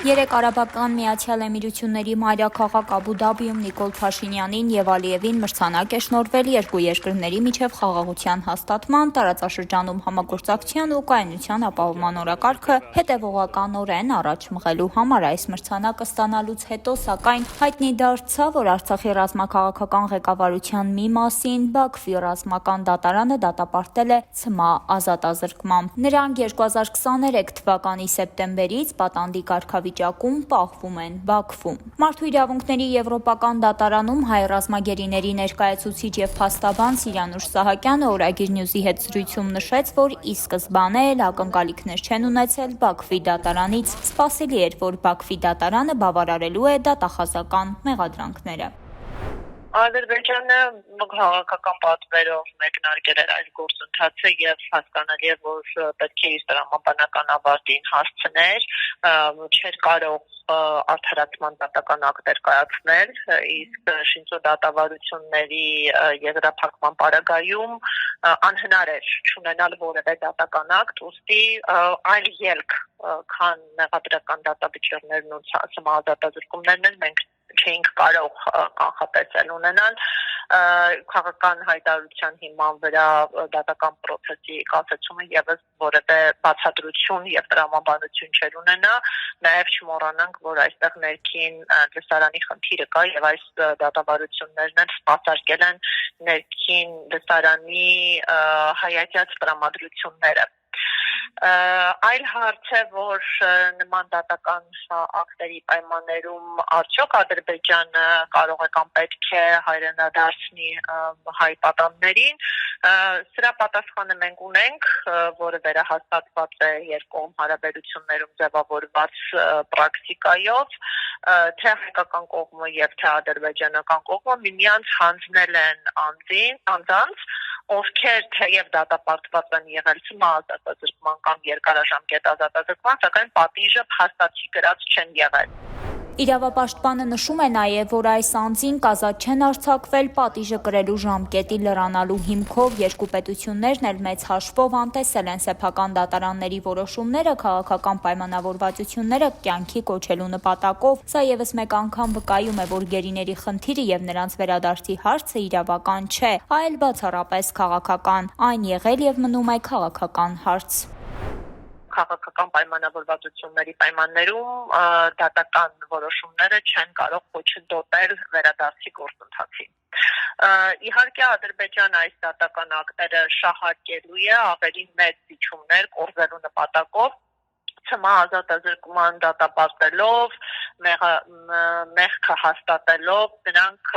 Երեկ Արաբական Միացյալ Էմիրությունների մայրաքաղաք Աբու Դաբիում Նիկոլ Փաշինյանին եւ Ալիևին մրցանակ է շնորհվել երկու երկրների միջև խաղաղության հաստատման, տարածաշրջանում համագործակցության ու կայունության ապահովման օրակարգը հետեւողականորեն առաջ մղելու համար։ Այս մրցանակը ստանալուց հետո, սակայն, հայտնի դարձավ, որ Արցախի ռազմաքաղաքական ղեկավարության մի մասին Բաքվի ռազմական դատարանը դատապարտել է ՑՄԱ ազատազրկմամբ։ Նրանք 2023 թվականի սեպտեմբերից պատանդի կարգավիճակում պահվում են Բաքվում։ Մարդու իրավունքների եվրոպական դատարանում հայ ռազմագերիների ներկայացուցիչ եւ փաստաբան Սիրանուշ Սահակյանը Օրագիր Նյուզի հետ զրույցում նշեց, որ ի սկզբանե էլ ակնկալիքներ չեն ունեցել Բաքվի դատարանից։ Սպասելի էր, որ Բաքվի դատարանը բավարարելու է դատախազական մեղադրանքները։ Ադրբեջանը քաղաքական պատվերով մեկնարկել էր այս գործընթացը եւ հասկանալի է, որ պետք է իր տրամաբանական ավարտին հասցներ, չէր կարող արդարացման դատական ակտեր կայացնել, իսկ շինծո դատավարությունների եզրափակման պարագայում անհնար էր չունենալ որևէ դատական ակտ, ուստի այլ ելք, քան մեղադրական դատավճիռներն ու ՑՄԱ ազատազրկումներն են, մենք չէինք կարող կանխատեսել ունենալ քաղաքական հայտարարության հիման վրա դատական process-ի կասեցումը եւս որևէ բացատրություն եւ տրամաբանություն չէր ունենա, նաեւ չմոռանանք, որ այստեղ ներքին լսարանի խնդիրը կա եւ այս դատավարություններն էլ սպասարկել են ներքին լսարանի հայացած տրամադրությունները։ Այլ հարց է, որ նման դատական ակտերի պայմաններում արդյոք Ադրբեջանը կարող է կամ պետք է հայրենադարձնի հայ պատանդներին, սրա պատասխանը մենք ունենք, որը վերահաստատված է երկկողմ հարաբերություններում ձևավորված պրակտիկայով, թե հայկական կողմը եւ թե ադրբեջանական կողմը միմյանց հանձնել են անձանց, ովքեր թեև դատապարտված են եղել ՑՄԱ ազատազրկման կամ երկարաժամկետ ազատազրկման, սակայն պատիժը փաստացի կրած չեն եղել։ Իրավապաշտպանը նշում է նաև, որ այս անձին կազատ չեն արձակվել պատիժը կրելու ժամկետի լրանալու հիմքով, երկու պետություններն էլ մեծ հաշվով անտեսել են սեփական դատարանների որոշումները քաղաքական պայմանավորվածությունները կյանքի կոչելու նպատակով։ Սա եւս մեկ անգամ վկայում է, որ գերիների խնդիրը եւ նրանց վերադարձի հարցը իրավական չէ, այլ բացառապես քաղաքական, այն եղել եւ մնում է քաղաքական հարց։ Քաղաքական պայմանավորվածությունների պայմաններում դատական որոշումները չեն կարող խոչընդոտել վերադարձի գործընթացին։ Իհարկե Ադրբեջանը այս դատական ակտերը շահարկելու է ավելի մեծ զիջումներ կորզելու նպատակով, ՑՄԱ ազատազրկման դատապարտելով, մեղքը հաստատելով, նրանք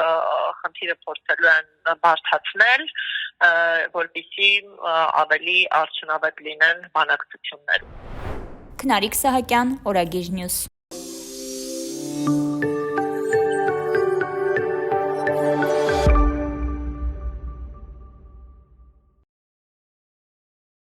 խնդիրը փորձելու են բարդացնել, որպեսզի ավելի արդյունավետ լինեն բանակցություններում։ Քնարիկ Սահակյան, Օրագիր Նյուզ։